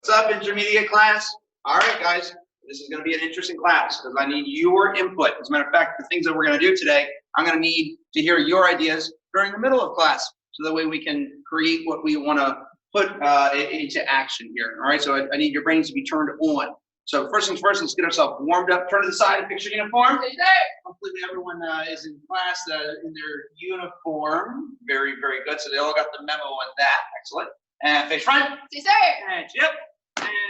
What's up, intermediate class? All right, guys, this is going to be an interesting class because I need your input. As a matter of fact, the things that we're going to do today, I'm going to need to hear your ideas during the middle of class, so that way we can create what we want to put into action here. All right, so I need your brains to be turned on. So first things first, let's get ourselves warmed up. Turn to the side, picture uniform. Hopefully everyone is in class in their uniform. Very, very good. So they all got the memo on that. Excellent. And face front. And chip.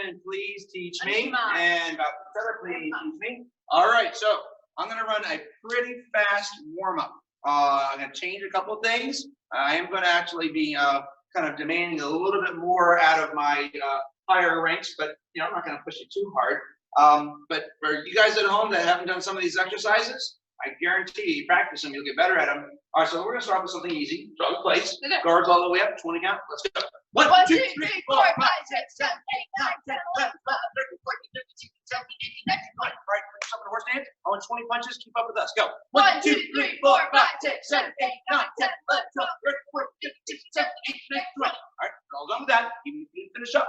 And please teach me. And about the other, please teach me. All right, so I'm going to run a pretty fast warm-up. I'm going to change a couple of things. I am going to actually be kind of demanding a little bit more out of my higher ranks, but I'm not going to push it too hard. But for you guys at home that haven't done some of these exercises, I guarantee you practice them, you'll get better at them. All right, so we're going to start with something easy. Start with place. Guards all the way up, 20 count. Let's go. 1, 2, 3, 4, 5, 6, 7, 8, 9, 10, 11, 12, 13, 14, 15, 16, 17, 18, 19, 20. All right, put yourself in the horse stance. I want 20 punches. Keep up with us. Go. 1, 2, 3, 4, 5, 6, 7, 8, 9, 10, 11, 12, 13, 14, 15, 16, 17, 18, 19, 20. All right, we're all done with that. You can finish up.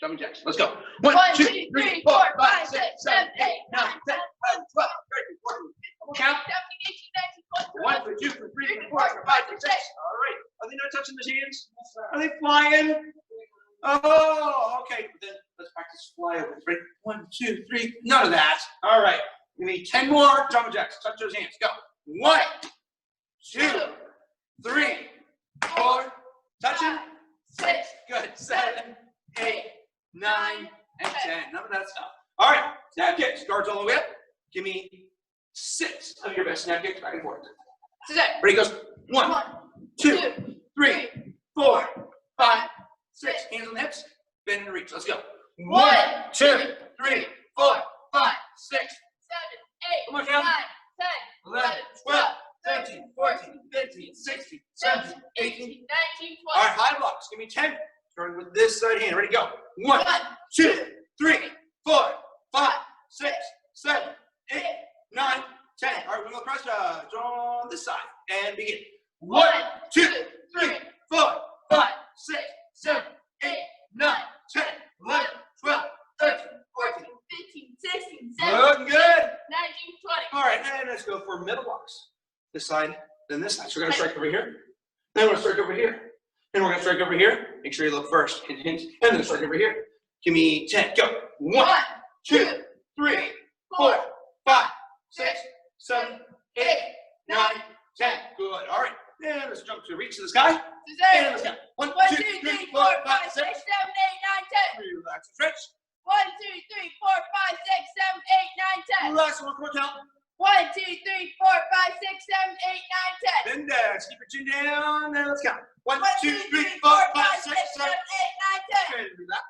Jumping jacks. Let's go. 1, 2, 3, 4, 5, 6, 7, 8, 9, 10, 11, 12, 13, 14. Count. 1, 2, 3, 4, 5, 6, 7. All right. Are they not touching the hands? Are they flying? Oh, okay. Then let's practice flyover. 1, 2, 3. None of that. All right. We need 10 more jumping jacks. Touch those hands. Go. 1, 2, 3, 4. Touching. 6. Good. 7, 8, 9, and 10. None of that stuff. All right. Snap kicks. Guards all the way up. Give me 6 of your best snap kicks back and forth. Ready, goes. 1, 2, 3, 4, 5, 6. Hands on the hips. Bend and reach. Let's go. 1, 2, 3, 4, 5, 6, 7, 8, 9, 10, 11, 12, 13, 14, 15, 16, 17, 18, 19, 20. All right, high blocks. Give me 10. Starting with this side hand. Ready, go. 1, 2, 3, 4, 5, 6, 7, 8, 9, 10. All right, we go cross on this side and begin. 1, 2, 3, 4, 5, 6, 7, 8, 9, 10, 11, 12, 13, 14, 15, 16, 17, 18, 19, 20. All right, and let's go for middle blocks. This side, then this side. So we're going to strike over here. Then we're going to strike over here. Then we're going to strike over here. Make sure you look first. Hint, hint. And then strike over here. Give me 10. Go. 1, 2, 3, 4, 5, 6, 7, 8, 9, 10. Good. All right. Then let's jump to reach to the sky. And let's go. 1, 2, 3, 4, 5, 6, 7, 8, 9, 10. Relax and stretch. 1, 2, 3, 4, 5, 6, 7, 8, 9, 10. Relax. One more count. 1, 2, 3, 4, 5, 6, 7, 8, 9, 10. Bend down. Keep your chin down. And let's count. 1, 2, 3, 4, 5, 6, 7, 8, 9, 10. And relax.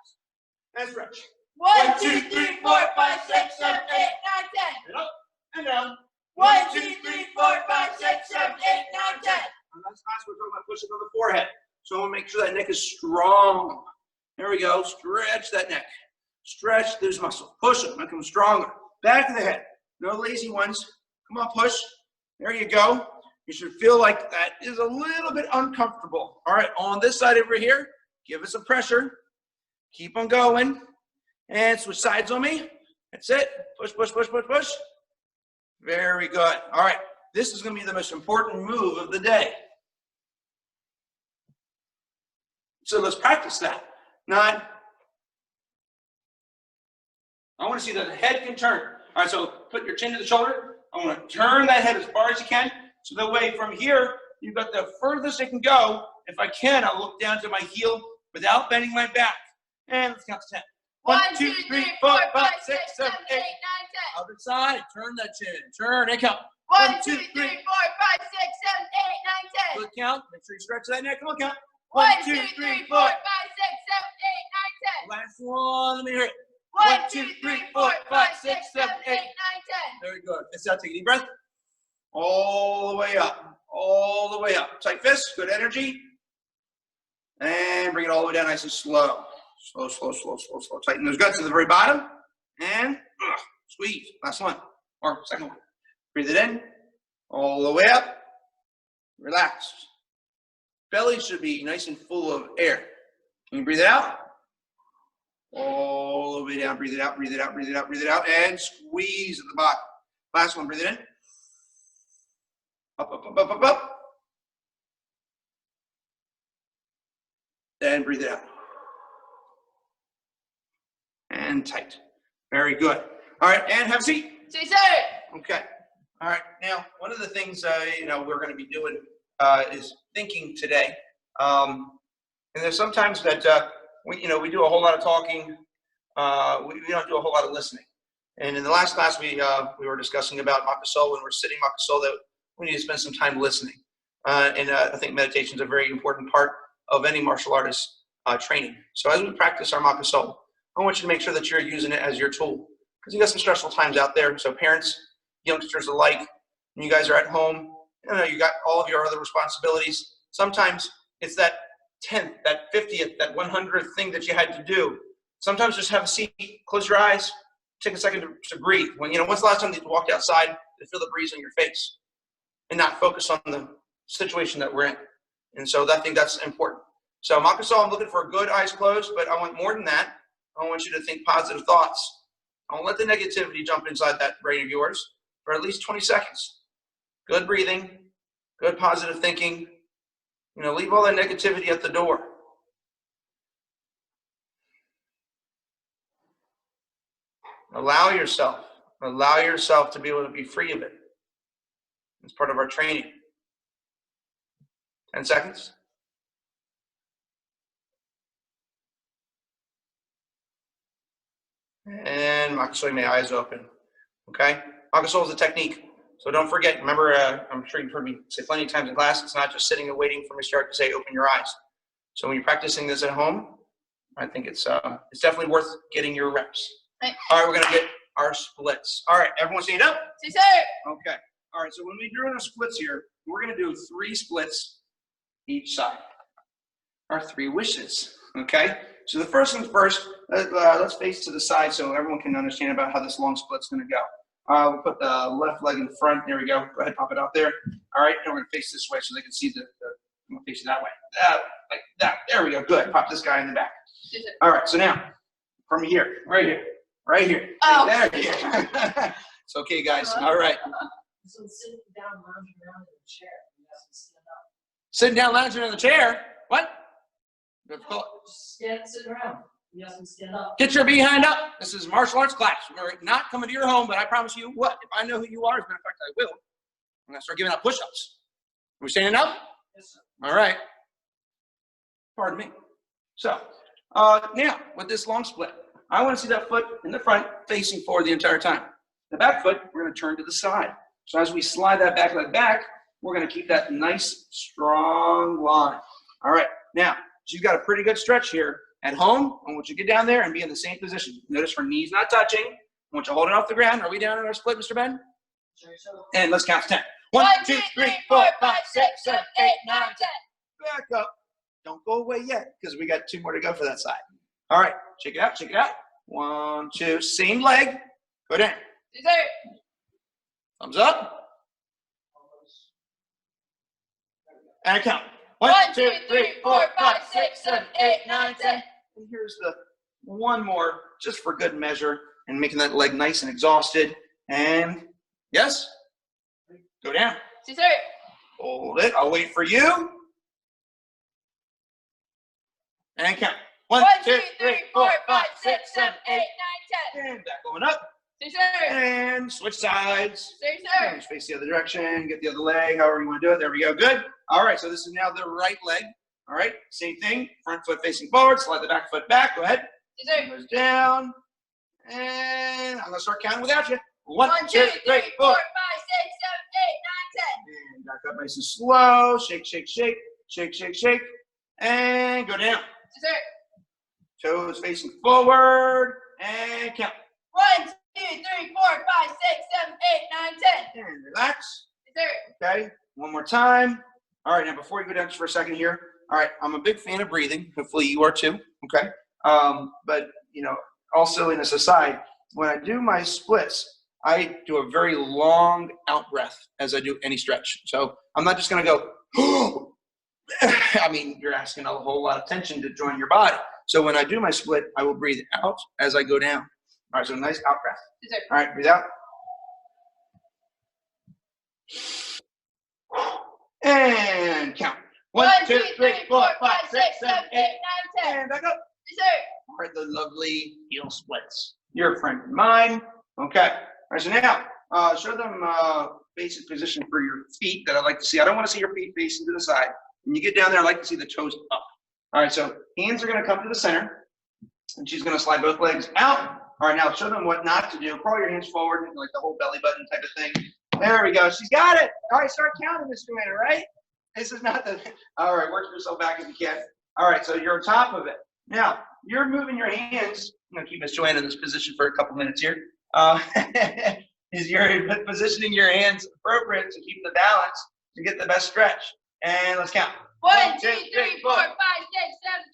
And stretch. 1, 2, 3, 4, 5, 6, 7, 8, 9, 10. And up and down. 1, 2, 3, 4, 5, 6, 7, 8, 9, 10. Last class we're talking about pushing on the forehead. So I want to make sure that neck is strong. There we go. Stretch that neck. Stretch this muscle. Push it. Make them stronger. Back of the head. No lazy ones. Come on, push. There you go. You should feel like that is a little bit uncomfortable. All right, on this side over here, give it some pressure. Keep on going. And switch sides on me. That's it. Push, push, push, push, push. Very good. All right, this is going to be the most important move of the day. So let's practice that. 9. I want to see that the head can turn. All right, so put your chin to the shoulder. I want to turn that head as far as you can. So that way from here, you've got the furthest it can go. If I can, I'll look down to my heel without bending my back. And let's count to 10. 1, 2, 3, 4, 5, 6, 7, 8, 9, 10. Other side, turn that chin. Turn and count. 1, 2, 3, 4, 5, 6, 7, 8, 9, 10. Good count. Make sure you stretch that neck. Come on, count. 1, 2, 3, 4, 5, 6, 7, 8, 9, 10. Last one. Let me hear it. 1, 2, 3, 4, 5, 6, 7, 8, 9, 10. Very good. That's out. Take a deep breath. All the way up. All the way up. Tight fist. Good energy. And bring it all the way down nice and slow. Slow, slow, slow, slow, slow. Tighten those guts to the very bottom. And squeeze. Last one. Or second one. Breathe it in. All the way up. Relax. Belly should be nice and full of air. Can you breathe it out? All the way down. Breathe it out, breathe it out, breathe it out, breathe it out, and squeeze at the bottom. Last one, breathe it in. Up, up, up, up, up, up. And breathe it out. And tight. Very good. All right, and have a seat. Say, sir. Okay. All right. Now, one of the things we're going to be doing is thinking today. And there's sometimes that we do a whole lot of talking. We don't do a whole lot of listening. And in the last class, we were discussing about Makusou. When we're sitting Makusou, that we need to spend some time listening. And I think meditation is a very important part of any martial artist training. So as we practice our Makusou, I want you to make sure that you're using it as your tool, because you got some stressful times out there. So parents, youngsters alike, when you guys are at home, you got all of your other responsibilities. Sometimes it's that 10th, that 50th, that 100th thing that you had to do. Sometimes just have a seat, close your eyes, take a second to breathe. When's the last time that you walked outside to feel the breeze on your face and not focus on the situation that we're in? And so I think that's important. So Makusou, I'm looking for good eyes closed, but I want more than that. I want you to think positive thoughts. Don't let the negativity jump inside that brain of yours for at least 20 seconds. Good breathing, good positive thinking. Leave all that negativity at the door. Allow yourself to be able to be free of it. It's part of our training. 10 seconds. And Makusou, my eyes open. Okay? Makusou is a technique. So don't forget, remember, I'm sure you've heard me say plenty of times in class, it's not just sitting and waiting for me to start to say, open your eyes. So when you're practicing this at home, I think it's definitely worth getting your reps. Right. All right, we're going to get our splits. All right, everyone stand up? Say, sir. Okay. All right, so when we do our splits here, we're going to do 3 splits each side. Our 3 wishes, okay? So the first things first, let's face to the side so everyone can understand about how this long split's going to go. We'll put the left leg in front. There we go. Go ahead, pop it out there. All right, now we're going to face this way so they can see I'm going to face it that way. Like that. There we go. Good. Pop this guy in the back. All right, so now, from here, right here. Oh. There you go. It's okay, guys. All right. So sitting down, lounging around in a chair. You have to stand up. Sitting down, lounging in the chair? What? Just sitting around. You have to stand up. Get your behind up. This is martial arts class. We're not coming to your home, but I promise you what? If I know who you are, as a matter of fact, I will. I'm going to start giving out push-ups. Are we standing up? Yes, sir. All right. Pardon me. So, now, with this long split, I want to see that foot in the front facing forward the entire time. The back foot, we're going to turn to the side. So as we slide that back leg back, we're going to keep that nice, strong line. All right. Now, you've got a pretty good stretch here. At home, I want you to get down there and be in the same position. Notice our knees not touching. I want you holding off the ground. Are we down in our split, Mr. Ben? Sure, sir. And let's count to 10. 1, 2, 3, 4, 5, 6, 7, 8, 9, 10. Back up. Don't go away yet because we got 2 more to go for that side. All right. Check it out. Check it out. 1, 2. Same leg. Go down. Say, sir. Thumbs up. And count. 1, 2, 3, 4, 5, 6, 7, 8, 9, 10. And here's the one more, just for good measure, and making that leg nice and exhausted. And yes, go down. Say, sir. Hold it. I'll wait for you. And count. 1, 2, 3, 4, 5, 6, 7, 8, 9, 10. And back going up. Say, sir. And switch sides. Say, sir. And just face the other direction. Get the other leg, however you want to do it. There we go. Good. All right. So this is now the right leg. All right, same thing. Front foot facing forward. Slide the back foot back. Go ahead. Say, sir. Goes down. And I'm going to start counting without you. 1, 1, 2, 3, 4, 5, 6, 7, 8, 9, 10. And back up nice and slow. Shake, shake, shake. Shake, shake, shake. And go down. Say, sir. Toes facing forward. And count. 1, 2, 3, 4, 5, 6, 7, 8, 9, 10. And relax. Yes, sir. Okay, one more time. All right, now before you go down just for a second here. All right, I'm a big fan of breathing. Hopefully you are too, okay? But, all silliness aside, when I do my splits, I do a very long out breath as I do any stretch. So I'm not just going to go, I mean, you're asking a whole lot of tension to join your body. So when I do my split, I will breathe out as I go down. All right, so nice out breath. Yes, sir. All right, breathe out. And count. 1, 2, 3, 4, 5, 6, 7, 8, 9, 10. And back up. Yes, sir. All right, the lovely heel splits. You're a friend of mine. Okay. All right, so now show them basic position for your feet that I'd like to see. I don't want to see your feet facing to the side. When you get down there, I like to see the toes up. All right, so hands are going to come to the center, and she's going to slide both legs out. All right, now show them what not to do. Crawl your hands forward, like the whole belly button type of thing. There we go. She's got it. All right, start counting, Miss Joanna, right? This is not the, all right, work yourself back if you can. All right, so you're on top of it. Now, you're moving your hands. I'm going to keep Miss Joanna in this position for a couple minutes here. Is you're positioning your hands appropriate to keep the balance to get the best stretch. And let's count. 1, 2, 3, 4, 5, 6, 7,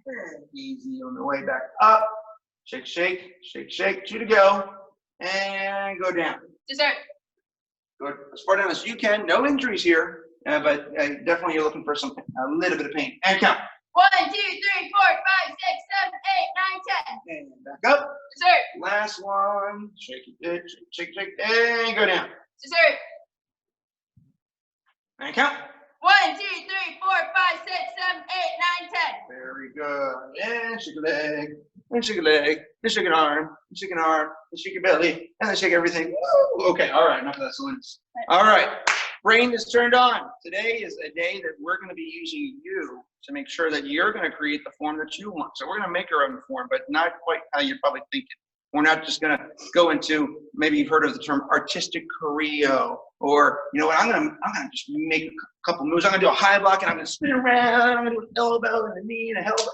8, 9, 10. Easy on the way back up. Shake, shake, shake, shake. 2 to go. And go down. Yes, sir. Go as far down as you can. No injuries here, but definitely you're looking for something, a little bit of pain. And count. 1, 2, 3, 4, 5, 6, 7, 8, 9, 10. And back up. Yes, sir. Last one. Shake it, shake, shake, and go down. Yes, sir. And count. 1, 2, 3, 4, 5, 6, 7, 8, 9, 10. Very good. And shake a leg, and shake a leg, and shake an arm, and shake an arm, and shake your belly, and then shake everything. Woo! Okay, all right, enough of that silliness. All right, brain is turned on. Today is a day that we're going to be using you to make sure that you're going to create the form that you want. So we're going to make our own form, but not quite how you're probably thinking. We're not just going to go into, maybe you've heard of the term artistic choreo, or, you know what, I'm gonna just make a couple moves. I'm gonna do a high block and I'm gonna spin around. I'm gonna do an elbow and a knee and a headbutt,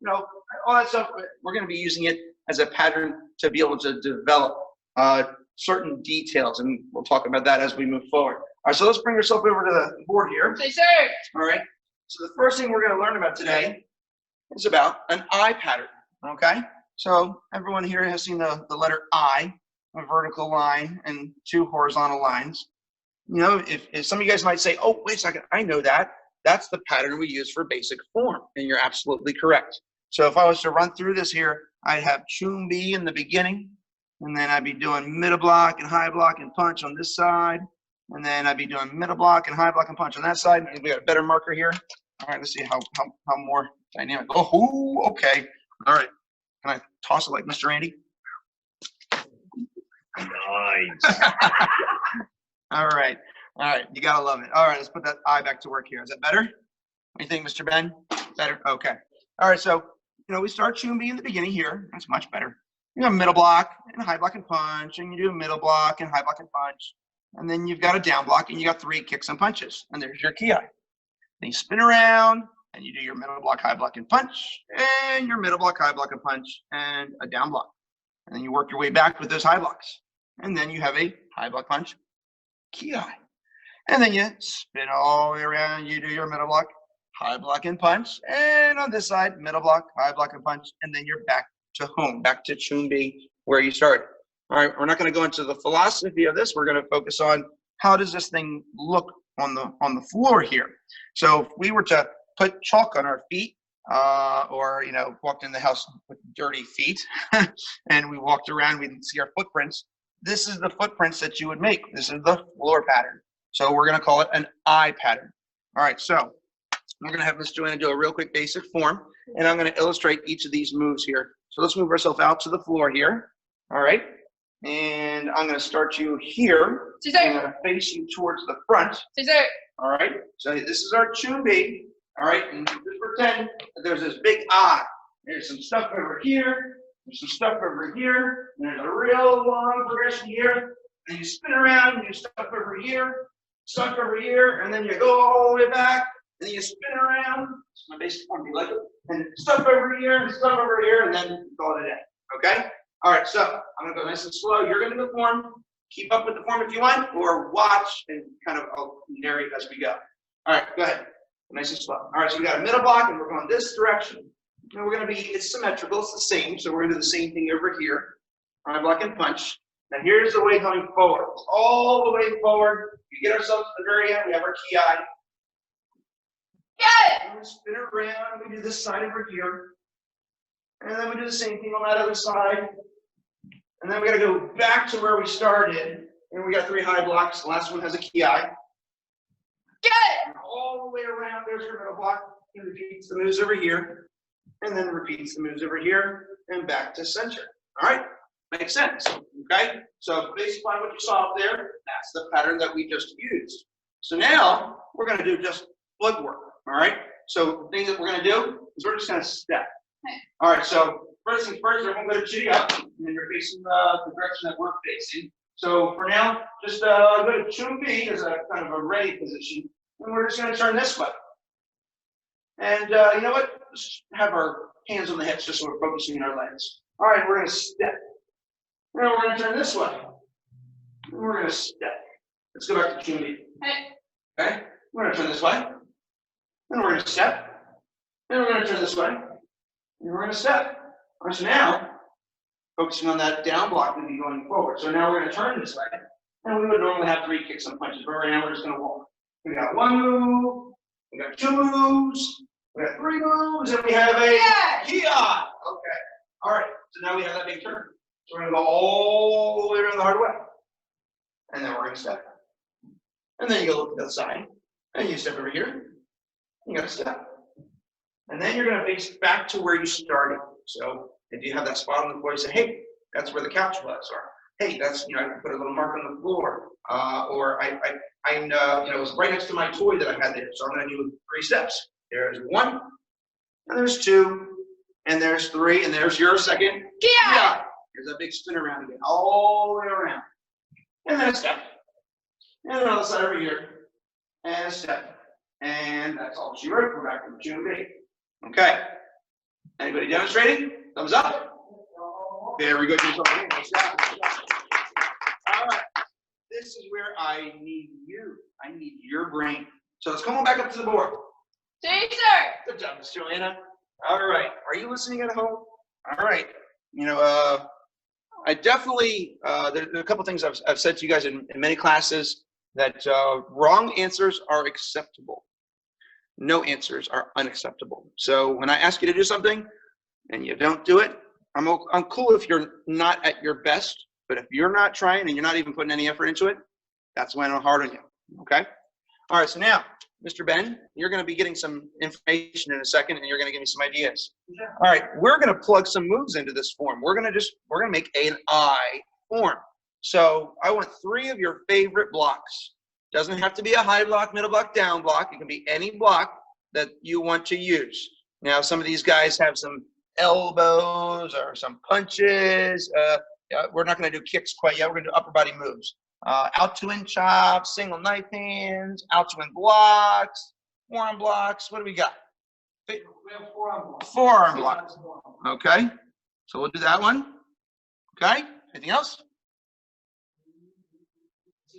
you know, all that stuff. We're gonna be using it as a pattern to be able to develop certain details, and we'll talk about that as we move forward. All right, so let's bring ourselves over to the board here. Yes, sir. All right, so the first thing we're gonna learn about today is about an I pattern, okay? So everyone here has seen the letter I, a vertical line and 2 horizontal lines. You know, if some of you guys might say, oh, wait a second, I know that. That's the pattern we use for basic form, and you're absolutely correct. So if I was to run through this here, I'd have chumbi in the beginning, and then I'd be doing middle block and high block and punch on this side, and then I'd be doing middle block and high block and punch on that side. And we got a better marker here. All right, let's see how more dynamic. Oh, okay. All right. Can I toss it like Mr. Andy? Nice. All right. You gotta love it. All right, let's put that I back to work here. Is that better? What do you think, Mr. Ben? Better? Okay. All right, so, you know, we start chumbi in the beginning here. That's much better. You have middle block and high block and punch, and you do a middle block and high block and punch. And then you've got a down block, and you got 3 kicks and punches. And there's your ki. Then you spin around, and you do your middle block, high block, and punch, and your middle block, high block, and punch, and a down block. And then you work your way back with those high blocks. And then you have a high block punch, ki. And then you spin all the way around, you do your middle block, high block, and punch. And on this side, middle block, high block, and punch. And then you're back to home, back to chumbi, where you started. All right, we're not going to go into the philosophy of this. We're going to focus on how does this thing look on the floor here. So if we were to put chalk on our feet, or, you know, walked in the house with dirty feet and we walked around, we'd see our footprints. This is the footprints that you would make. This is the floor pattern. So we're going to call it an I pattern. All right, so we're going to have Miss Joanna do a real quick basic form, and I'm going to illustrate each of these moves here. So let's move ourselves out to the floor here. All right, and I'm going to start you here. I'm going to face you towards the front. All right, so this is our chumbi. All right, and just pretend that there's this big I. There's some stuff over here. There's some stuff over here. And there's a real long progression here. And you spin around, and you stuff over here, and then you go all the way back, and then you spin around. It's my basic form, do you like it? And stuff over here, and stuff over here, and then call it a day. Okay? All right, so I'm going to go nice and slow. You're going to do the form. Keep up with the form if you want, or watch and kind of I'll narrate as we go. All right, go ahead. Nice and slow. All right, so we got a middle block, and we're going this direction. And we're going to be, it's symmetrical, it's the same, so we're going to do the same thing over here. High block and punch. Now here's the way going forward. All the way forward. We get ourselves to the very end, we have our ki. Got And we spin it around, and we do this side over here. And then we do the same thing on that other side. And then we gotta go back to where we started. And we got 3 high blocks. The last one has a key eye. it. All the way around, there's your middle block. It repeats the moves over here. And then repeats the moves over here and back to center. All right? Makes sense. Okay? So based upon what you saw up there, that's the pattern that we just used. So now we're going to do just footwork. All right? So the thing that we're going to do is we're just going to step. All right, so first things first, everyone go to G up, and then you're facing the direction that we're facing. So for now, just go to 2B as a kind of a ready position, and we're just going to turn this way. And you know what? Just have our hands on the hips just so we're focusing on our legs. All right, we're going to step. Now we're going to turn this way. And we're going to step. Let's go back to 2B. Okay? We're going to turn this way. Then we're going to step. Then we're going to turn this way. And we're going to step. All right, so now, focusing on that down block, we'll be going forward. So now we're going to turn this way. And we would normally have 3 kicks and punches, but right now we're just going to walk. We got 1 move, we got 2 moves, we got 3 moves, and we have a key on. Okay. All right, so now we have that big turn. So we're going to go all the way around the hard way. And then we're going to step. And then you go look to the other side. And you step over here. You got to step. And then you're going to face back to where you started. So if you have that spot on the floor, you say, hey, that's where the couch was. Or, hey, that's, I can put a little mark on the floor. Or it was right next to my toy that I had there. So I'm going to do 3 steps. There's 1, and there's 2, and there's 3, and there's your second. Yeah. There's a big spin around again, all the way around. And then a step. And then on the side over here. And a step. And that's all she wrote. We're back to the 2B. Okay. Anybody demonstrating? Thumbs up. Very good. All right. This is where I need you. I need your brain. So let's come on back up to the board. Teacher. Good job, Miss Joanna. All right. Are you listening at home? All right. I definitely, there are a couple things I've said to you guys in many classes that wrong answers are acceptable. No answers are unacceptable. So when I ask you to do something and you don't do it, I'm cool if you're not at your best, but if you're not trying and you're not even putting any effort into it, that's when I'm hard on you, okay? All right, so now, Mr. Ben, you're gonna be getting some information in a second and you're gonna give me some ideas. All right, we're gonna plug some moves into this form. We're gonna make an I form. So I want 3 of your favorite blocks. Doesn't have to be a high block, middle block, down block. It can be any block that you want to use. Now, some of these guys have some elbows or some punches. We're not going to do kicks quite yet. We're going to do upper body moves. Out to in chops, single knife hands, out to in blocks, forearm blocks. What do we got? We have forearm blocks. Forearm blocks. Okay. So we'll do that one. Okay. Anything else?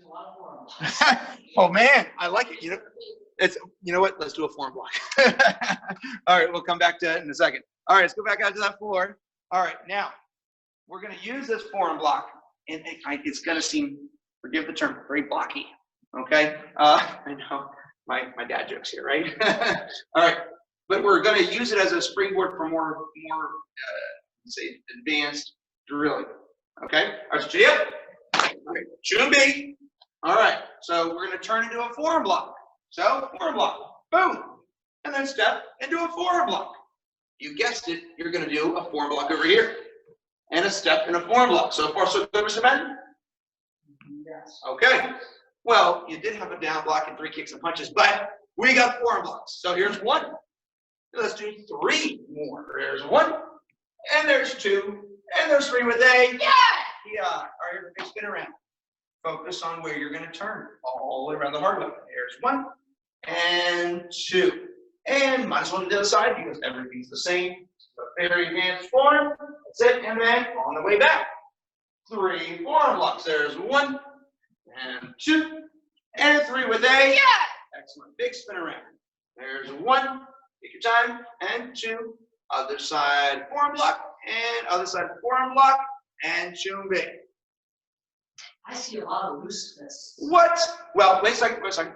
A lot of forearm blocks. Oh man, I like it. You know what? Let's do a forearm block. All right, we'll come back to it in a second. All right, let's go back out to that floor. All right, now we're going to use this forearm block, and it's going to seem, forgive the term, very blocky. Okay, I know my dad jokes here, right? All right, but we're going to use it as a springboard for more say advanced drilling. Okay, all right, so yep. All right, shouldn't be. All right, so we're going to turn into a forearm block. So, forearm block, boom, and then step and do a forearm block. You guessed it, you're going to do a forearm block over here, and a step and a forearm block. So far, so good, Mr. Ben? Yes. Okay. Well, you did have a down block and 3 kicks and punches, but we got forearm blocks. So here's 1. Let's do 3 more. There's 1, and there's 2, and there's 3 with a yeah. All right, big spin around. Focus on where you're going to turn all the way around the hard way. There's 1 and 2. And might as well do the other side because everything's the same. So very advanced form. That's it. And then on the way back, 3 forearm blocks. There's 1 and 2 and 3 with a excellent big spin around. There's 1. Take your time. And 2. Other side forearm block and other side forearm block and 2 big. I see a lot of looseness. What? Well, wait a second.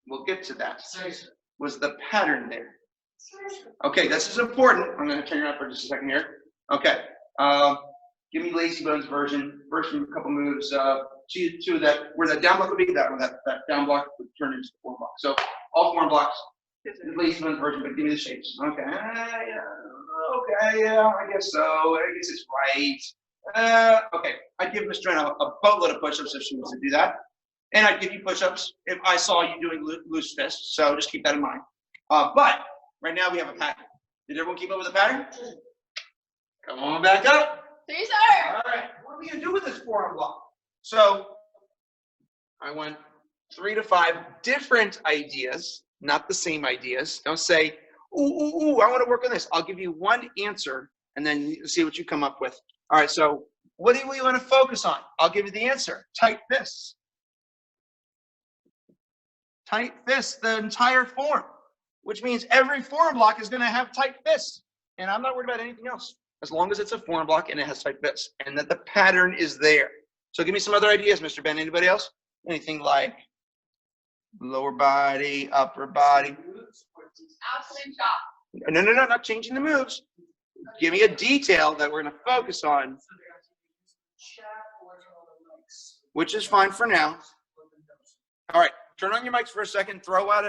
We'll get to that. Seriously. Was the pattern there? Okay, this is important. I'm going to turn you around for just a second here. Okay. Give me Lazy Bones version. First from a couple moves. To that, where that down block would be, that down block would turn into the form block. So all form blocks, the Lazy Bones version, but give me the shapes. Okay. Okay, yeah, I guess so. I guess it's right. Okay. I'd give Miss Joanna a boatload of push-ups if she wants to do that. And I'd give you push-ups if I saw you doing loose fists. So just keep that in mind. But right now we have a pattern. Did everyone keep up with the pattern? Come on back up. Three, sir. All right. What are we going to do with this forearm block? So I want 3 to 5 different ideas, not the same ideas. Don't say, ooh, I want to work on this. I'll give you one answer and then see what you come up with. All right. So what do you want to focus on? I'll give you the answer. Tight fists. Tight fists, the entire form, which means every form block is going to have tight fists. And I'm not worried about anything else, as long as it's a form block and it has tight fists and that the pattern is there. So give me some other ideas, Mr. Ben. Anybody else? Anything like lower body, upper body? No, not changing the moves. Give me a detail that we're going to focus on, which is fine for now. All right. Turn on your mics for a second. Throw out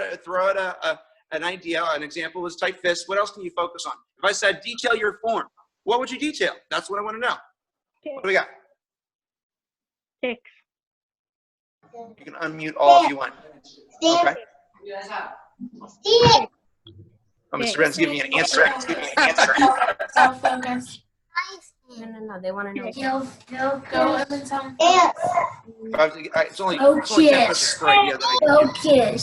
an idea. An example was tight fists. What else can you focus on? If I said detail your form, what would you detail? That's what I want to know. What do we got? 6. You can unmute all if you want. Okay. Oh, Mr. Ben's giving me an answer. Self-focus. No. They want to know. Go up and down. It's only 10 pushes per idea that I can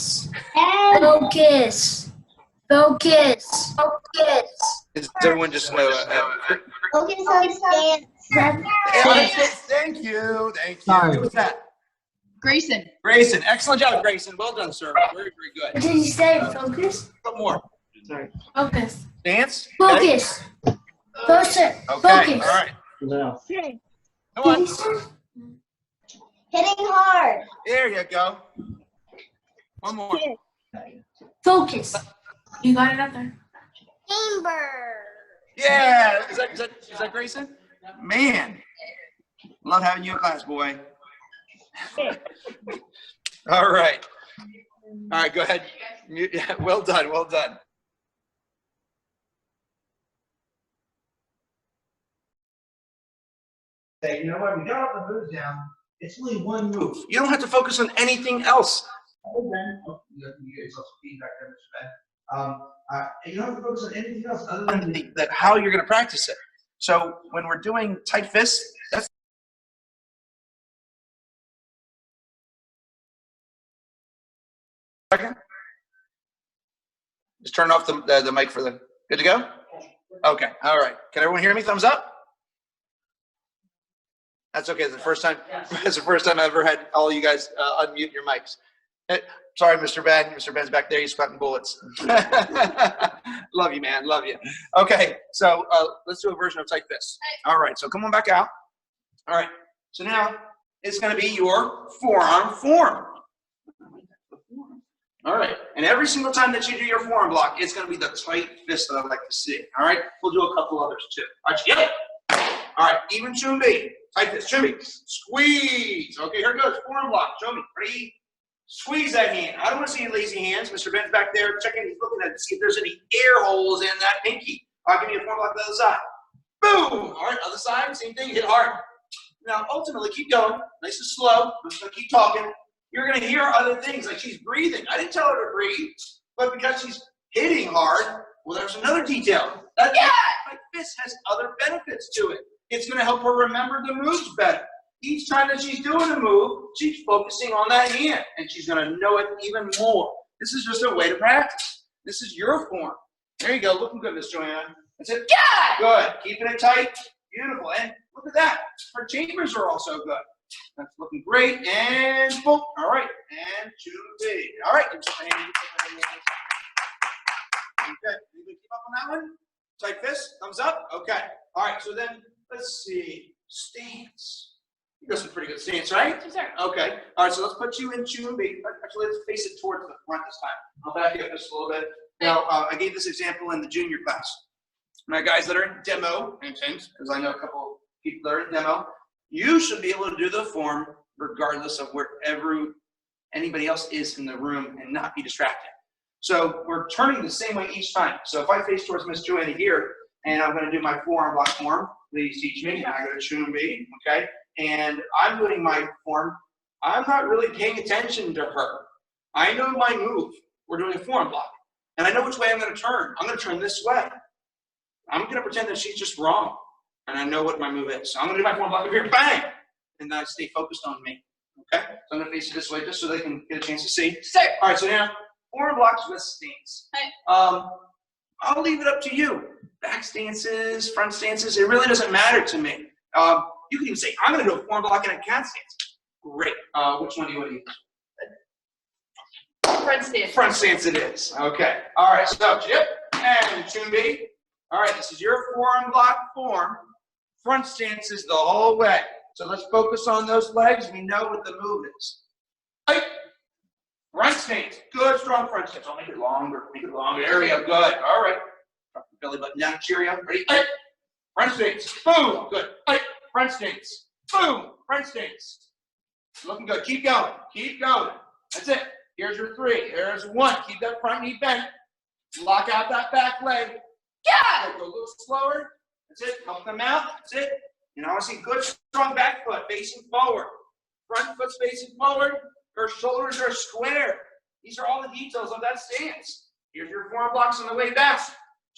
give. Focus. Is everyone just Focus on dance. Thank you. Sorry. Who was that? Grayson. Grayson. Excellent job, Grayson. Well done, sir. Very, very good. What did you say? Focus? One more. Sorry. Focus. Dance. Focus. Focus. Okay. All right. No. Come on. Hitting hard. There you go. One more. Focus. You got it up there. Chamber. Yeah. Is that Grayson? Man. Love having you in class, boy. All right. All right, go ahead. Yeah, well done. Hey, you know what? We got all the moves down. It's only one move. You don't have to focus on anything else. You guys also feedback there, Mr. Ben. You don't have to focus on anything else other than how you're going to practice it. So when we're doing tight fists, that's just turn off the mic for the good to go. Okay. All right. Can everyone hear me? Thumbs up. That's okay. It's the first time. It's the first time I've ever had all you guys unmute your mics. Sorry, Mr. Ben. Mr. Ben's back there. He's sweating bullets. Love you, man. Love you. Okay. So let's do a version of tight fists. All right. So come on back out. All right. So now it's going to be your forearm form. All right. And every single time that you do your forearm block, it's going to be the tight fist that I like to see. All right. We'll do a couple others too. All right. Get it. All right. Even chumbi. Tight fist. Chumbi. Squeeze. Okay. Here it goes. Forearm block. Show me. Ready? Squeeze that hand. I don't want to see any lazy hands. Mr. Ben's back there checking. He's looking at to see if there's any air holes in that pinky. I'll give you a forearm block to the other side. Boom. All right. Other side. Same thing. Hit hard. Now, ultimately, keep going. Nice and slow. I'm just going to keep talking. You're going to hear other things, like she's breathing. I didn't tell her to breathe, but because she's hitting hard, well, there's another detail. That tight fist has other benefits to it. It's going to help her remember the moves better. Each time that she's doing a move, she's focusing on that hand, and she's going to know it even more. This is just a way to practice. This is your form. There you go. Looking good, Miss Joanna. That's it. Yeah. Good. Keeping it tight. Beautiful. And look at that. Her chambers are also good. That's looking great. And boom. All right. And too big. All right. Okay. Anybody keep up on that one? Tight fist. Thumbs up. Okay. All right. So then let's see. Stance. You got some pretty good stance, right? Yes, sir. Okay. All right, so let's put you in Chun B. Actually, let's face it towards the front this time. I'll back you up just a little bit. Now, I gave this example in the junior class. My guys that are in demo, because I know a couple people that are in demo, you should be able to do the form regardless of wherever anybody else is in the room and not be distracted. So we're turning the same way each time. So if I face towards Miss Joanna here, and I'm going to do my forearm block form, please teach me. I go to Chun B, okay? And I'm doing my form. I'm not really paying attention to her. I know my move. We're doing a forearm block. And I know which way I'm going to turn. I'm going to turn this way. I'm going to pretend that she's just wrong. And I know what my move is. So I'm going to do my forearm block over here. Bang! And then I stay focused on me. Okay? So I'm going to face it this way just so they can get a chance to see. Sir. All right, so now, forearm blocks with stance. Hey. I'll leave it up to you. Back stances, front stances, it really doesn't matter to me. You can even say, I'm going to do a forearm block and a cat stance. Great. Which one do you want to use? Front stance. Front stance it is. Okay. All right, so Chip and Chun B. All right, this is your forearm block form. Front stance is the whole way. So let's focus on those legs. We know what the move is. Right. Front stance. Good, strong front stance. I'll make it longer. Make it longer. There we go. Good. All right. Drop your belly button down. Cheerio. Ready? Right. Front stance. Boom. Good. Right. Front stance. Boom. Front stance. Looking good. Keep going. Keep going. That's it. Here's your 3. Here's 1. Keep that front knee bent. Lock out that back leg. Yeah. Go a little slower. That's it. Help them out. That's it. You know, I see good, strong back foot facing forward. Front foot's facing forward. Her shoulders are square. These are all the details of that stance. Here's your forearm blocks on the way back.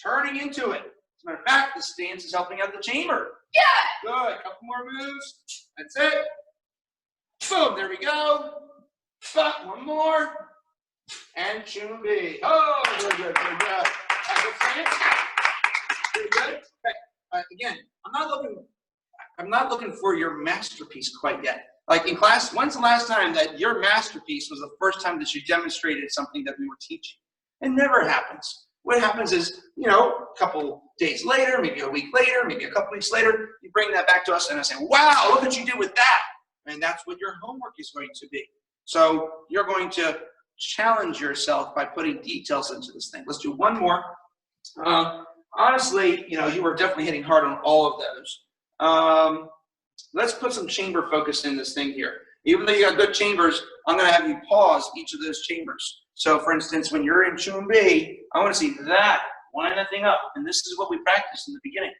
Turning into it. As a matter of fact, the stance is helping out the chamber. Yeah. Good. A couple more moves. That's it. Boom. There we go. But one more. And Chun B. Oh, good, good, good, good. Good stance. Pretty good. Okay. Again, I'm not looking for your masterpiece quite yet. Like in class, when's the last time that your masterpiece was the first time that you demonstrated something that we were teaching? It never happens. What happens is, you know, a couple days later, maybe a week later, maybe a couple weeks later, you bring that back to us and I say, wow, look what you did with that. And that's what your homework is going to be. So you're going to challenge yourself by putting details into this thing. Let's do one more. Honestly, you know, you were definitely hitting hard on all of those. Let's put some chamber focus in this thing here. Even though you got good chambers, I'm going to have you pause each of those chambers. So, for instance, when you're in Chun B, I want to see that, line that thing up. And this is what we practiced in the beginning.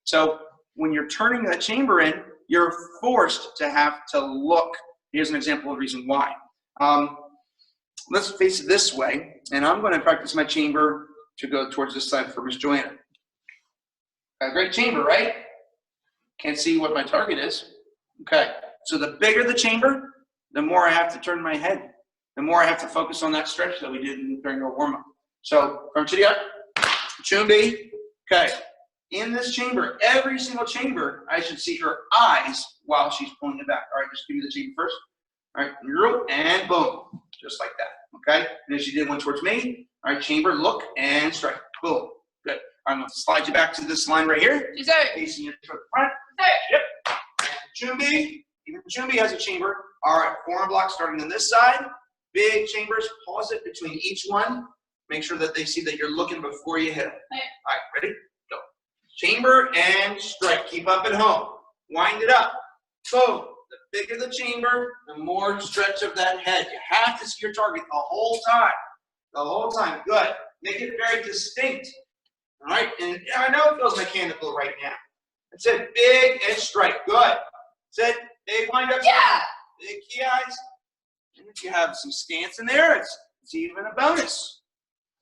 So, when you're turning that chamber in, you're forced to have to look. Here's an example of the reason why. Let's face it this way, and I'm going to practice my chamber to go towards this side for Miss Joanna. A great chamber, right? Can't see what my target is. Okay, so the bigger the chamber, the more I have to turn my head, the more I have to focus on that stretch that we did during our warm-up. So from Chitty up, Chun B. Okay, in this chamber, every single chamber, I should see her eyes while she's pulling it back. All right, just give me the chamber first. All right, and boom, just like that. Okay, and if she did one towards me, all right, chamber, look, and strike. Boom, good. I'm going to slide you back to this line right here. Yes, sir. Facing you toward the front. Sir. Yep. And Chun B. Even Chun B has a chamber. All right, forearm block starting on this side. Big chambers. Pause it between each one. Make sure that they see that you're looking before you hit them. Hey. All right, ready? Go. Chamber and strike. Keep up at home. Wind it up. Boom. The bigger the chamber, the more stretch of that head. You have to see your target the whole time. The whole time. Good. Make it very distinct. All right, and I know it feels mechanical right now. That's it, big and strike, good. That's it, big wind up, Yeah. big key eyes. And if you have some stance in there, it's even a bonus.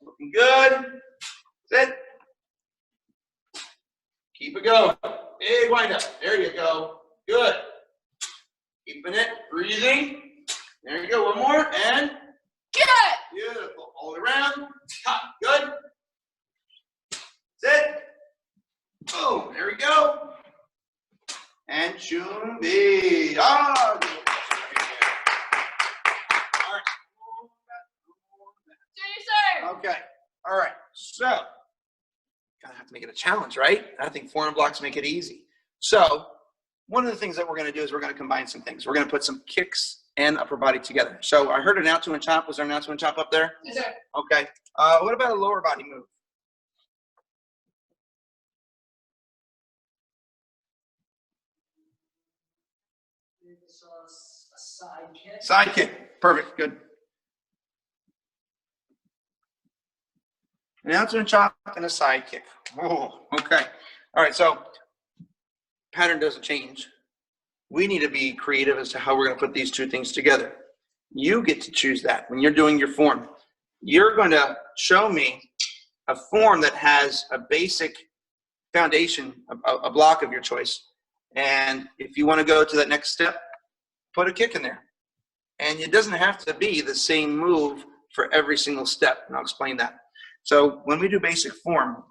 Looking good. That's it. Keep it going. Big wind up, there you go, good. Keeping it, breathing. There you go, one more, and Good. beautiful. All the way around, cut, good. That's it. Boom. There we go. And Chun B. Ah. All right. Sir. Okay. All right. So, gonna have to make it a challenge, right? I think foreign blocks make it easy. So, one of the things that we're going to do is we're going to combine some things. We're going to put some kicks and upper body together. So I heard an out to and chop. Was there an out to and chop up there? Yes, sir. Okay. What about a lower body move? A side kick. Side kick. Perfect. Good. An out to and chop and a side kick. Oh, okay. All right. So pattern doesn't change. We need to be creative as to how we're going to put these two things together. You get to choose that when you're doing your form. You're going to show me a form that has a basic foundation, a block of your choice. And if you want to go to that next step, put a kick in there. And it doesn't have to be the same move for every single step, and I'll explain that. So when we do basic form,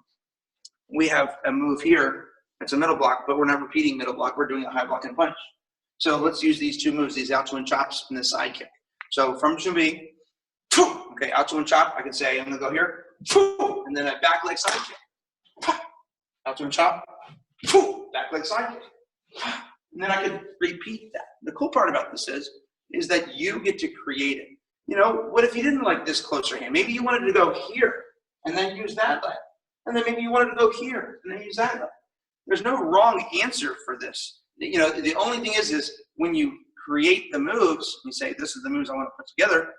we have a move here. It's a middle block, but we're not repeating middle block. We're doing a high block and punch. So let's use these two moves, these out to and chops and the side kick. So from Shumbi, okay, out to and chop, I can say I'm going to go here, and then a back leg side kick. Out to and chop, back leg side kick. And then I could repeat that. The cool part about this is that you get to create it. You know, what if you didn't like this closer hand? Maybe you wanted to go here and then use that leg. And then maybe you wanted to go here and then use that leg. There's no wrong answer for this. You know, the only thing is when you create the moves, you say, this is the moves I want to put together,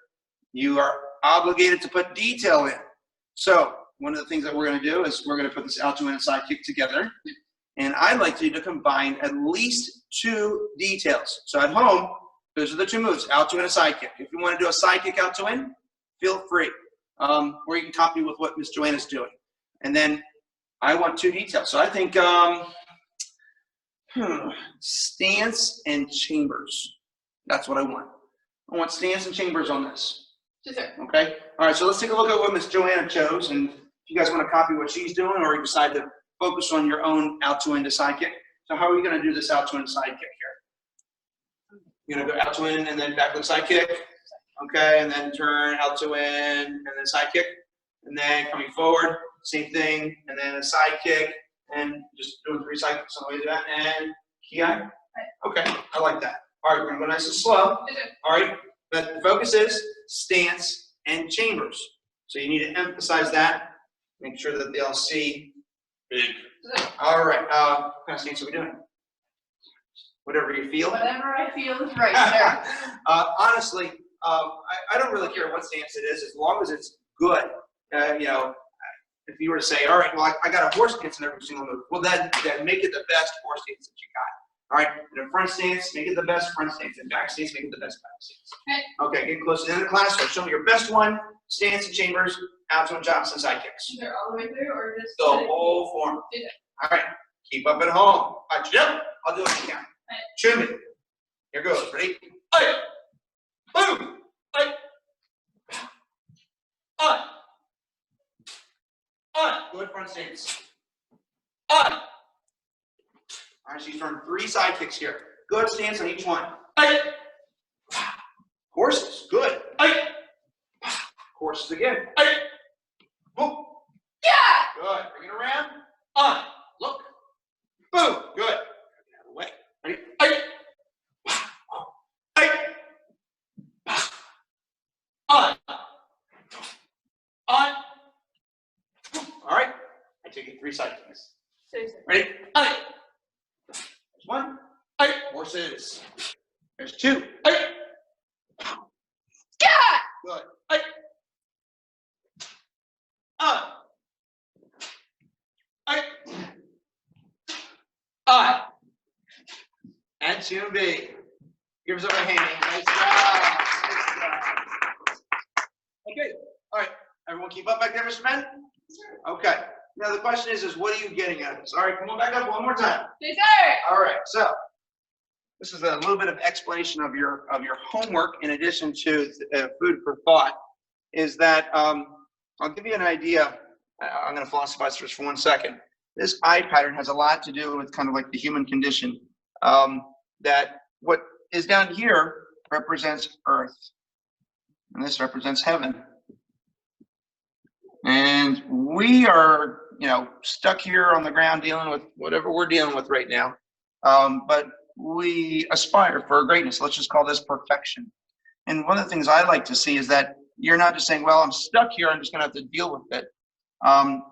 you are obligated to put detail in. So one of the things that we're going to do is we're going to put this out to and side kick together. And I'd like you to combine at least two details. So at home, those are the two moves, out to and a side kick. If you want to do a side kick out to in, feel free. Or you can copy with what Miss Joanna's doing. And then I want two details. So I think stance and chambers. That's what I want. I want stance and chambers on this. Yes, sir. Okay? All right, so let's take a look at what Miss Joanna chose. And if you guys want to copy what she's doing, or you decide to focus on your own out to in to side kick. So how are we going to do this out to in side kick here? You're going to go out to in and then back to the side kick. Okay, and then turn out to in and then side kick. And then coming forward, same thing, and then a side kick, and just doing 3 side kicks on the way to that, and ki. Okay, I like that. All right, we're going to go nice and slow. All right, but the focus is stance and chambers. So you need to emphasize that. Make sure that they all see big. All right, what kind of stance are we doing? Whatever you feel. Whatever I feel is right, sir. Honestly, I don't really care what stance it is, as long as it's good. You know, if you were to say, all right, well, I got a horse stance in every single move, well, then make it the best horse stance that you got. All right, in a front stance, make it the best front stance. In back stance, make it the best back stance. Okay, get close to the end of the class. So show me your best one, stance and chambers, out to and chops and side kicks. Either all the way through or just The whole form. All right, keep up at home. All right, yep, I'll do it again. Shoot me. Here goes. Ready? Hey. Boom. Hey. On. On. Good front stance. On. All right, she's throwing 3 side kicks here. Good stance on each one. Hey. Horses. Good. Hey. Horses again. Hey. Boom. Yeah. Good. Bring it around. On. Look. Boom. Good. Get out of the way. Ready? Hey. Hey. On. On. All right. I take it 3 side kicks. Seriously. Ready? Hey. There's 1. Hey. Horses. There's 2. Hey. Yeah. Good. Hey. On. Hey. On. And to B. Give us a hand. Nice job. Nice job. Okay. All right. Everyone keep up back there, Mr. Ben? Okay. Now the question is what are you getting out of this? All right, come on back up one more time. Yes, sir. All right. So this is a little bit of explanation of your homework in addition to food for thought. Is that I'll give you an idea. I'm going to philosophize for just 1 second. This eye pattern has a lot to do with kind of like the human condition. That what is down here represents earth, and this represents heaven. And we are, you know, stuck here on the ground dealing with whatever we're dealing with right now. But we aspire for greatness. Let's just call this perfection. And one of the things I like to see is that you're not just saying, well, I'm stuck here, I'm just going to have to deal with it.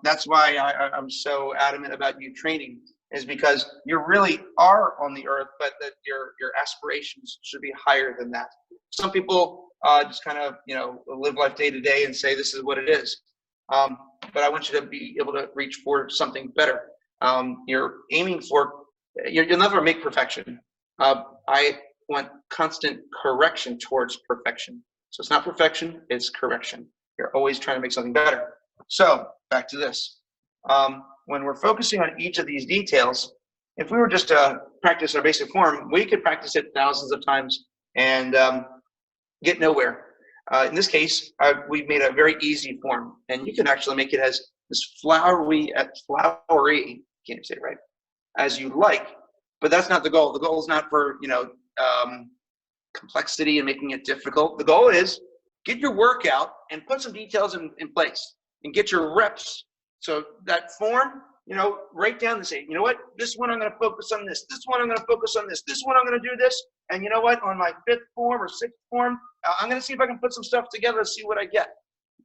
That's why I'm so adamant about you training, is because you really are on the earth, but that your aspirations should be higher than that. Some people just kind of, you know, live life day to day and say this is what it is. But I want you to be able to reach for something better. You're aiming for, you'll never make perfection. I want constant correction towards perfection. So it's not perfection, it's correction. You're always trying to make something better. So back to this. When we're focusing on each of these details, if we were just to practice our basic form, we could practice it thousands of times and get nowhere. In this case, we've made a very easy form, and you can actually make it as flowery, can't say it right, as you like. But that's not the goal. The goal is not for, you know, complexity and making it difficult. The goal is get your workout and put some details in place and get your reps. So that form, you know, write down and say, you know what, this one I'm going to focus on this. This one I'm going to focus on this. This one I'm going to do this. And you know what, on my 5th form or 6th form, I'm going to see if I can put some stuff together to see what I get.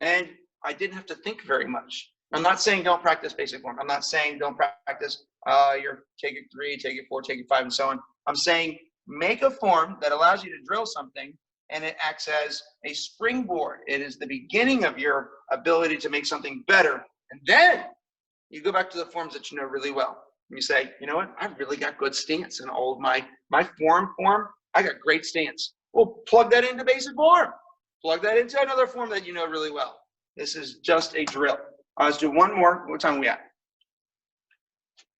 And I didn't have to think very much. I'm not saying don't practice basic form. I'm not saying don't practice your take it 3, take it 4, take it 5, and so on. I'm saying make a form that allows you to drill something, and it acts as a springboard. It is the beginning of your ability to make something better. And then you go back to the forms that you know really well. And you say, you know what, I've really got good stance in all of my form, I got great stance. Well, plug that into basic form. Plug that into another form that you know really well. This is just a drill. Let's do one more. What time are we at?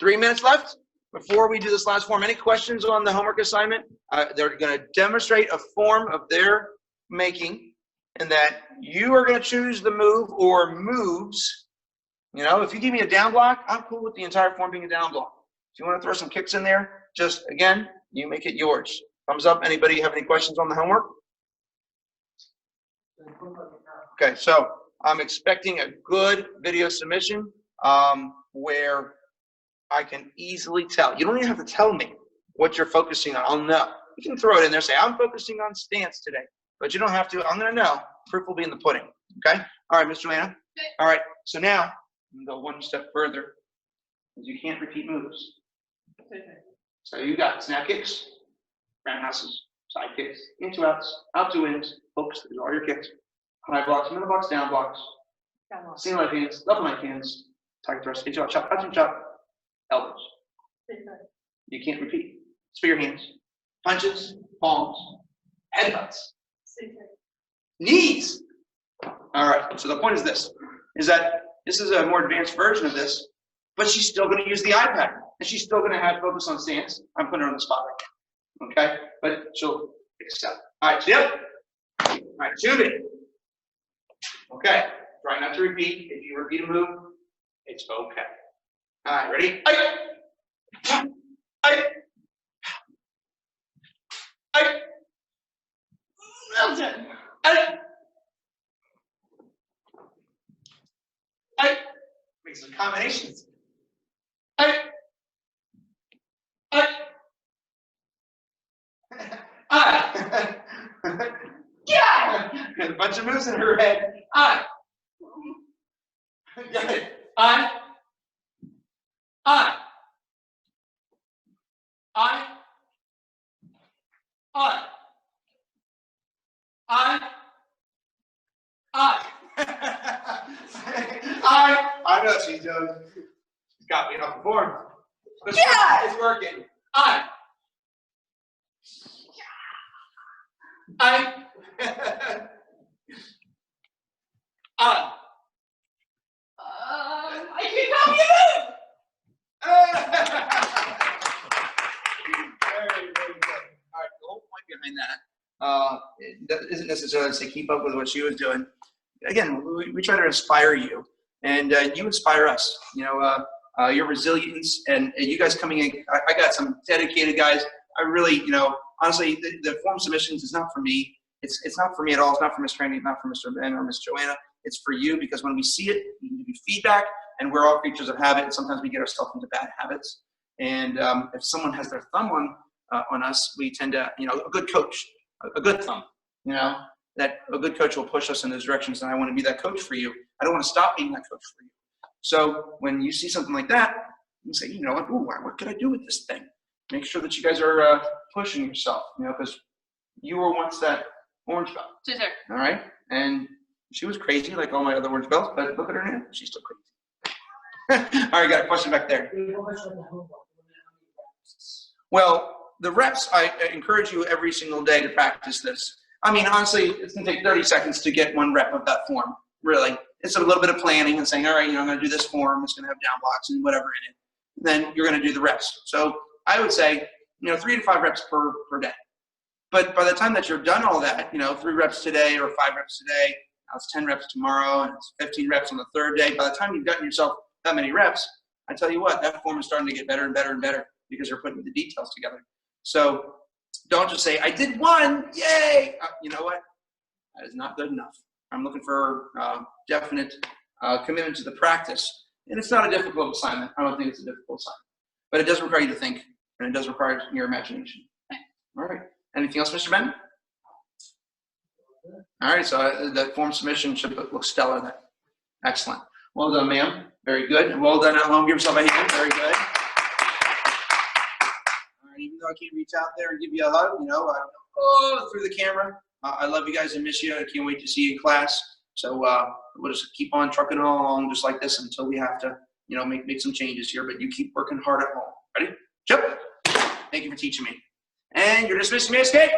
3 minutes left before we do this last form. Any questions on the homework assignment? They're going to demonstrate a form of their making, and that you are going to choose the move or moves. You know, if you give me a down block, I'm cool with the entire form being a down block. If you want to throw some kicks in there, just, again, you make it yours. Thumbs up. Anybody have any questions on the homework? Okay, so I'm expecting a good video submission where I can easily tell. You don't even have to tell me what you're focusing on. I'll know. You can throw it in there, say, I'm focusing on stance today. But you don't have to. I'm going to know. Proof will be in the pudding. Okay? All right, Miss Joanna. All right, so now I'm going to go one step further, because you can't repeat moves. So you got snap kicks, roundhouses, side kicks, into outs, out to ins, hooks. These are all your kicks. High blocks, middle blocks, down blocks. Single leg hands, double leg hands, target thrust, into out, chop, out to chop, elbows. You can't repeat. Spear hands, punches, palms, headbutts, knees. All right, so the point is this, is that this is a more advanced version of this, but she's still going to use the iPad, and she's still going to have focus on stance. I'm putting her on the spot right now, okay? But she'll accept. All right, yep. All right, tune it. Okay, try not to repeat. If you repeat a move, it's okay. All right, ready? Make some combinations. Yeah! A bunch of moves in her head. Got it. I know she's doing. She's got me off the form. But yeah, it's working. I can't copy it. Very, very good. All right, the whole point behind that isn't necessarily to keep up with what she was doing. Again, we try to inspire you, and you inspire us. You know, your resilience, and you guys coming in. I got some dedicated guys. I really, you know, honestly, the form submissions is not for me. It's not for me at all. It's not for Miss Training, not for Mr. Ben or Miss Joanna. It's for you, because when we see it, we can give you feedback, and we're all creatures of habit, and sometimes we get ourselves into bad habits. And if someone has their thumb on on us. We tend to, a good coach, a good thumb, that a good coach will push us in those directions, and I want to be that coach for you. I don't want to stop being that coach for you. So when you see something like that, you say, what could I do with this thing? Make sure that you guys are pushing yourself, because you were once that orange belt. Scissor. All right? And she was crazy like all my other orange belts, but look at her now. She's still crazy. All right, got a question back there. Well, the reps, I encourage you every single day to practice this. I mean, honestly, it's going to take 30 seconds to get one rep of that form, really. It's a little bit of planning and saying, all right, I'm going to do this form. It's going to have down blocks and whatever in it. Then you're going to do the reps. So I would say, 3 to 5 reps per day. But by the time that you're done all that, 3 reps today or 5 reps today, it's 10 reps tomorrow, and it's 15 reps on the 3rd day. By the time you've gotten yourself that many reps, I tell you what, that form is starting to get better and better and better because you're putting the details together. So don't just say, I did 1, yay! You know what? That is not good enough. I'm looking for definite commitment to the practice. And it's not a difficult assignment. I don't think it's a difficult assignment. But it does require you to think, and it does require your imagination. All right. Anything else, Mr. Ben? All right, so the form submission should look stellar then. Excellent. Well done, ma'am. Very good. And well done at home. Give yourself a hand. Very good. All right, even though I can't reach out there and give you a hug, through the camera. I love you guys and miss you. I can't wait to see you in class. So we'll just keep on trucking along just like this until we have to, make some changes here. But you keep working hard at home. Ready? Jump. Thank you for teaching me. And you're dismissed, you may escape.